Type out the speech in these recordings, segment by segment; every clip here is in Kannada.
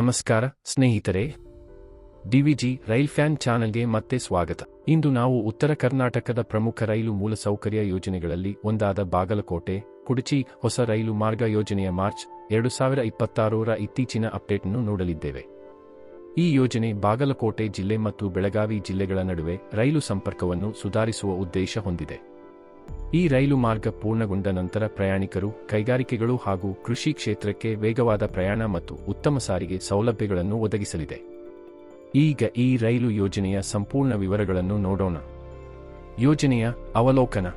ನಮಸ್ಕಾರ ಸ್ನೇಹಿತರೆ, ಡಿವಿಜಿ ರೈಲ್ ಫ್ಯಾನ್ ಚಾನೆಲ್ಗೆ ಮತ್ತೆ ಸ್ವಾಗತ. ಇಂದು ನಾವು ಉತ್ತರ ಕರ್ನಾಟಕದ ಪ್ರಮುಖ ರೈಲು ಮೂಲಸೌಕರ್ಯ ಯೋಜನೆಗಳಲ್ಲಿ ಒಂದಾದ ಬಾಗಲಕೋಟೆ ಕುಡಚಿ ಹೊಸ ರೈಲು ಮಾರ್ಗ ಯೋಜನೆಯ ಮಾರ್ಚ್ 2026ರ ಇತ್ತೀಚಿನ ಅಪ್ಡೇಟ್ ಅನ್ನು ನೋಡಲಿದ್ದೇವೆ. ಈ ಯೋಜನೆ ಬಾಗಲಕೋಟೆ ಜಿಲ್ಲೆ ಮತ್ತು ಬೆಳಗಾವಿ ಜಿಲ್ಲೆಗಳ ನಡುವೆ ರೈಲು ಸಂಪರ್ಕವನ್ನು ಸುಧಾರಿಸುವ ಉದ್ದೇಶ ಹೊಂದಿದೆ. ಈ ರೈಲು ಮಾರ್ಗ ಪೂರ್ಣಗೊಂಡ ನಂತರ ಪ್ರಯಾಣಿಕರು, ಕೈಗಾರಿಕೆಗಳು ಹಾಗೂ ಕೃಷಿ ಕ್ಷೇತ್ರಕ್ಕೆ ವೇಗವಾದ ಪ್ರಯಾಣ ಮತ್ತು ಉತ್ತಮ ಸಾರಿಗೆ ಸೌಲಭ್ಯಗಳನ್ನು ಒದಗಿಸಲಿದೆ. ಈಗ ಈ ರೈಲು ಯೋಜನೆಯ ಸಂಪೂರ್ಣ ವಿವರಗಳನ್ನು ನೋಡೋಣ. ಯೋಜನೆಯ ಅವಲೋಕನ.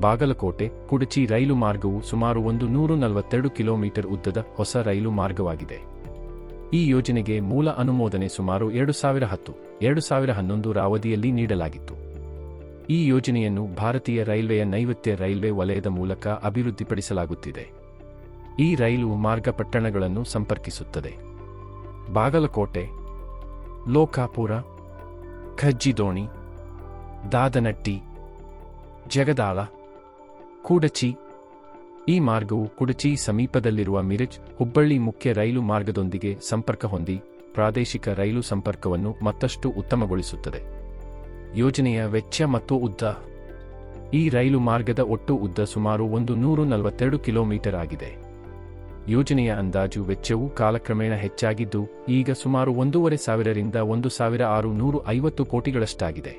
ಬಾಗಲಕೋಟೆ ಕುಡಚಿ ರೈಲು ಮಾರ್ಗವು ಸುಮಾರು 142 ಕಿಲೋಮೀಟರ್ ಉದ್ದದ ಹೊಸ ರೈಲು ಮಾರ್ಗವಾಗಿದೆ. ಈ ಯೋಜನೆಗೆ ಮೂಲ ಅನುಮೋದನೆ ಸುಮಾರು 2010-2011ರ ಅವಧಿಯಲ್ಲಿ ನೀಡಲಾಗಿತ್ತು. ಈ ಯೋಜನೆಯನ್ನು ಭಾರತೀಯ ರೈಲ್ವೆಯ ನೈಋತ್ಯ ರೈಲ್ವೆ ವಲಯದ ಮೂಲಕ ಅಭಿವೃದ್ಧಿಪಡಿಸಲಾಗುತ್ತಿದೆ. ಈ ರೈಲು ಮಾರ್ಗ ಪಟ್ಟಣಗಳನ್ನು ಸಂಪರ್ಕಿಸುತ್ತದೆ. ಬಾಗಲಕೋಟೆ, ಲೋಕಾಪುರ, ಖಜ್ಜಿದೋಣಿ, ದಾದನಟ್ಟಿ, ಜಗದಾಳ, ಕುಡಚಿ. ಈ ಮಾರ್ಗವು ಕುಡಚಿ ಸಮೀಪದಲ್ಲಿರುವ ಮಿರಜ್ ಹುಬ್ಬಳ್ಳಿ ಮುಖ್ಯ ರೈಲು ಮಾರ್ಗದೊಂದಿಗೆ ಸಂಪರ್ಕ ಹೊಂದಿ ಪ್ರಾದೇಶಿಕ ರೈಲು ಸಂಪರ್ಕವನ್ನು ಮತ್ತಷ್ಟು ಉತ್ತಮಗೊಳಿಸುತ್ತದೆ. ಯೋಜನೆಯ ವೆಚ್ಚ ಮತ್ತು ಉದ್ದ. ಈ ರೈಲು ಮಾರ್ಗದ ಒಟ್ಟು ಉದ್ದ ಸುಮಾರು 142 ಕಿಲೋಮೀಟರ್ ಆಗಿದೆ. ಯೋಜನೆಯ ಅಂದಾಜು ವೆಚ್ಚವು ಕಾಲಕ್ರಮೇಣ ಹೆಚ್ಚಾಗಿದ್ದು ಈಗ ಸುಮಾರು 1,500ರಿಂದ 1,650 ಕೋಟಿಗಳಷ್ಟಾಗಿದೆ.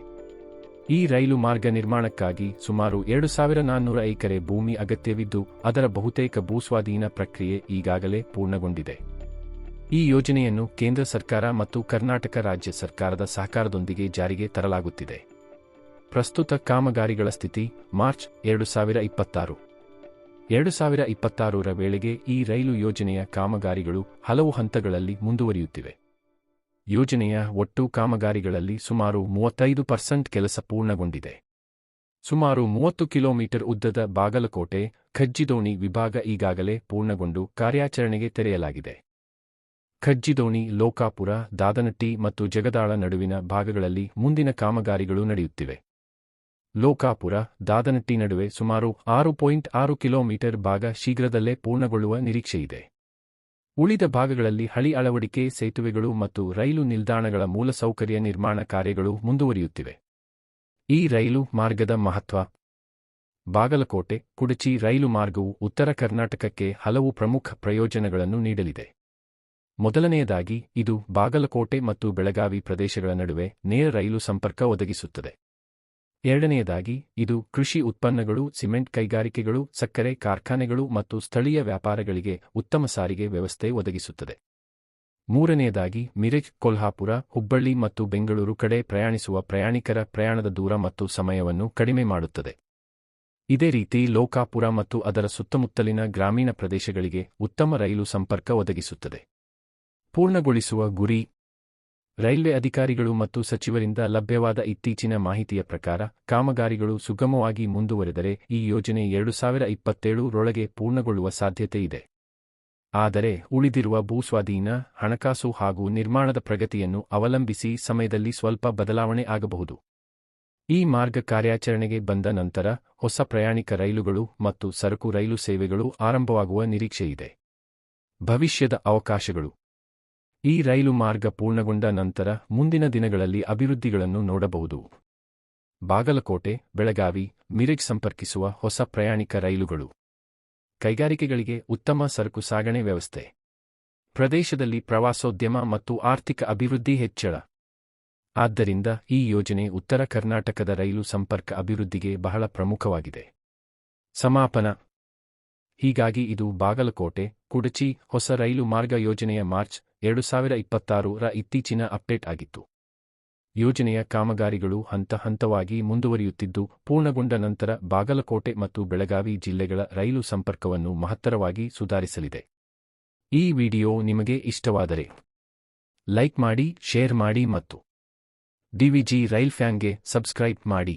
ಈ ರೈಲು ಮಾರ್ಗ ನಿರ್ಮಾಣಕ್ಕಾಗಿ ಸುಮಾರು 2,400 ಎಕರೆ ಭೂಮಿ ಅಗತ್ಯವಿದ್ದು ಅದರ ಬಹುತೇಕ ಭೂಸ್ವಾಧೀನ ಪ್ರಕ್ರಿಯೆ ಈಗಾಗಲೇ ಪೂರ್ಣಗೊಂಡಿದೆ. ಈ ಯೋಜನೆಯನ್ನು ಕೇಂದ್ರ ಸರ್ಕಾರ ಮತ್ತು ಕರ್ನಾಟಕ ರಾಜ್ಯ ಸರ್ಕಾರದ ಸಹಕಾರದೊಂದಿಗೆ ಜಾರಿಗೆ ತರಲಾಗುತ್ತಿದೆ. ಪ್ರಸ್ತುತ ಕಾಮಗಾರಿಗಳ ಸ್ಥಿತಿ ಮಾರ್ಚ್ 2026. 2026ರ ವೇಳೆಗೆ ಈ ರೈಲು ಯೋಜನೆಯ ಕಾಮಗಾರಿಗಳು ಹಲವು ಹಂತಗಳಲ್ಲಿ ಮುಂದುವರಿಯುತ್ತಿವೆ. ಯೋಜನೆಯ ಒಟ್ಟು ಕಾಮಗಾರಿಗಳಲ್ಲಿ ಸುಮಾರು 35% ಕೆಲಸ ಪೂರ್ಣಗೊಂಡಿದೆ. ಸುಮಾರು 30 ಕಿಲೋಮೀಟರ್ ಉದ್ದದ ಬಾಗಲಕೋಟೆ ಖಜ್ಜಿದೋಣಿ ವಿಭಾಗ ಈಗಾಗಲೇ ಪೂರ್ಣಗೊಂಡು ಕಾರ್ಯಾಚರಣೆಗೆ ತೆರೆಯಲಾಗಿದೆ. ಖಜ್ಜಿದೋಣಿ, ಲೋಕಾಪುರ, ದಾದನಟ್ಟಿ ಮತ್ತು ಜಗದಾಳ ನಡುವಿನ ಭಾಗಗಳಲ್ಲಿ ಮುಂದಿನ ಕಾಮಗಾರಿಗಳು ನಡೆಯುತ್ತಿವೆ. ಲೋಕಾಪುರ, ದಾದನಟ್ಟಿ ನಡುವೆ ಸುಮಾರು 6.6 ಕಿಲೋಮೀಟರ್ ಭಾಗ ಶೀಘ್ರದಲ್ಲೇ ಪೂರ್ಣಗೊಳ್ಳುವ ನಿರೀಕ್ಷೆಯಿದೆ. ಉಳಿದ ಭಾಗಗಳಲ್ಲಿ ಹಳಿ ಅಳವಡಿಕೆ, ಸೇತುವೆಗಳು ಮತ್ತು ರೈಲು ನಿಲ್ದಾಣಗಳ ಮೂಲಸೌಕರ್ಯ ನಿರ್ಮಾಣ ಕಾರ್ಯಗಳು ಮುಂದುವರಿಯುತ್ತಿವೆ. ಈ ರೈಲು ಮಾರ್ಗದ ಮಹತ್ವ. ಬಾಗಲಕೋಟೆ ಕುಡಚಿ ರೈಲು ಮಾರ್ಗವು ಉತ್ತರ ಕರ್ನಾಟಕಕ್ಕೆ ಹಲವು ಪ್ರಮುಖ ಪ್ರಯೋಜನಗಳನ್ನು ನೀಡಲಿದೆ. ಮೊದಲನೆಯದಾಗಿ, ಇದು ಬಾಗಲಕೋಟೆ ಮತ್ತು ಬೆಳಗಾವಿ ಪ್ರದೇಶಗಳ ನಡುವೆ ನೇರ ರೈಲು ಸಂಪರ್ಕ ಒದಗಿಸುತ್ತದೆ. ಎರಡನೆಯದಾಗಿ, ಇದು ಕೃಷಿ ಉತ್ಪನ್ನಗಳು, ಸಿಮೆಂಟ್ ಕೈಗಾರಿಕೆಗಳು, ಸಕ್ಕರೆ ಕಾರ್ಖಾನೆಗಳು ಮತ್ತು ಸ್ಥಳೀಯ ವ್ಯಾಪಾರಗಳಿಗೆ ಉತ್ತಮ ಸಾರಿಗೆ ವ್ಯವಸ್ಥೆ ಒದಗಿಸುತ್ತದೆ. ಮೂರನೆಯದಾಗಿ, ಮಿರಜ್, ಕೊಲ್ಹಾಪುರ, ಹುಬ್ಬಳ್ಳಿ ಮತ್ತು ಬೆಂಗಳೂರು ಕಡೆ ಪ್ರಯಾಣಿಸುವ ಪ್ರಯಾಣಿಕರ ಪ್ರಯಾಣದ ದೂರ ಮತ್ತು ಸಮಯವನ್ನು ಕಡಿಮೆ ಮಾಡುತ್ತದೆ. ಇದೇ ರೀತಿ ಲೋಕಾಪುರ ಮತ್ತು ಅದರ ಸುತ್ತಮುತ್ತಲಿನ ಗ್ರಾಮೀಣ ಪ್ರದೇಶಗಳಿಗೆ ಉತ್ತಮ ರೈಲು ಸಂಪರ್ಕ ಒದಗಿಸುತ್ತದೆ. ಪೂರ್ಣಗೊಳಿಸುವ ಗುರಿ. ರೈಲ್ವೆ ಅಧಿಕಾರಿಗಳು ಮತ್ತು ಸಚಿವರಿಂದ ಲಭ್ಯವಾದ ಇತ್ತೀಚಿನ ಮಾಹಿತಿಯ ಪ್ರಕಾರ ಕಾಮಗಾರಿಗಳು ಸುಗಮವಾಗಿ ಮುಂದುವರೆದರೆ ಈ ಯೋಜನೆ 2027ರೊಳಗೆ ಪೂರ್ಣಗೊಳ್ಳುವ ಸಾಧ್ಯತೆ ಇದೆ. ಆದರೆ ಉಳಿದಿರುವ ಭೂಸ್ವಾಧೀನ, ಹಣಕಾಸು ಹಾಗೂ ನಿರ್ಮಾಣದ ಪ್ರಗತಿಯನ್ನು ಅವಲಂಬಿಸಿ ಸಮಯದಲ್ಲಿ ಸ್ವಲ್ಪ ಬದಲಾವಣೆ ಆಗಬಹುದು. ಈ ಮಾರ್ಗ ಕಾರ್ಯಾಚರಣೆಗೆ ಬಂದ ನಂತರ ಹೊಸ ಪ್ರಯಾಣಿಕ ರೈಲುಗಳು ಮತ್ತು ಸರಕು ರೈಲು ಸೇವೆಗಳು ಆರಂಭವಾಗುವ ನಿರೀಕ್ಷೆಯಿದೆ. ಭವಿಷ್ಯದ ಅವಕಾಶಗಳು. ಈ ರೈಲು ಮಾರ್ಗ ಪೂರ್ಣಗೊಂಡ ನಂತರ ಮುಂದಿನ ದಿನಗಳಲ್ಲಿ ಅಭಿವೃದ್ಧಿಗಳನ್ನು ನೋಡಬಹುದು. ಬಾಗಲಕೋಟೆ, ಬೆಳಗಾವಿ, ಮಿರಜ್ ಸಂಪರ್ಕಿಸುವ ಹೊಸ ಪ್ರಯಾಣಿಕ ರೈಲುಗಳು. ಕೈಗಾರಿಕೆಗಳಿಗೆ ಉತ್ತಮ ಸರಕು ಸಾಗಣೆ ವ್ಯವಸ್ಥೆ. ಪ್ರದೇಶದಲ್ಲಿ ಪ್ರವಾಸೋದ್ಯಮ ಮತ್ತು ಆರ್ಥಿಕ ಅಭಿವೃದ್ಧಿ ಹೆಚ್ಚಳ. ಆದ್ದರಿಂದ ಈ ಯೋಜನೆ ಉತ್ತರ ಕರ್ನಾಟಕದ ರೈಲು ಸಂಪರ್ಕ ಅಭಿವೃದ್ಧಿಗೆ ಬಹಳ ಪ್ರಮುಖವಾಗಿದೆ. ಸಮಾಪನ. ಹೀಗಾಗಿ ಇದು ಬಾಗಲಕೋಟೆ ಕುಡಚಿ ಹೊಸ ರೈಲು ಮಾರ್ಗ ಯೋಜನೆಯ ಮಾರ್ಚ್ 2026ರ ಇತ್ತೀಚಿನ ಅಪ್ಡೇಟ್ ಆಗಿತ್ತು. ಯೋಜನೆಯ ಕಾಮಗಾರಿಗಳು ಹಂತ ಹಂತವಾಗಿ ಮುಂದುವರಿಯುತ್ತಿದ್ದು ಪೂರ್ಣಗೊಂಡ ನಂತರ ಬಾಗಲಕೋಟೆ ಮತ್ತು ಬೆಳಗಾವಿ ಜಿಲ್ಲೆಗಳ ರೈಲು ಸಂಪರ್ಕವನ್ನು ಮಹತ್ತರವಾಗಿ ಸುಧಾರಿಸಲಿದೆ. ಈ ವಿಡಿಯೋ ನಿಮಗೆ ಇಷ್ಟವಾದರೆ ಲೈಕ್ ಮಾಡಿ, ಶೇರ್ ಮಾಡಿ ಮತ್ತು ಡಿವಿಜಿ ರೈಲ್ ಫ್ಯಾನ್ಗೆ ಸಬ್ಸ್ಕ್ರೈಬ್ ಮಾಡಿ.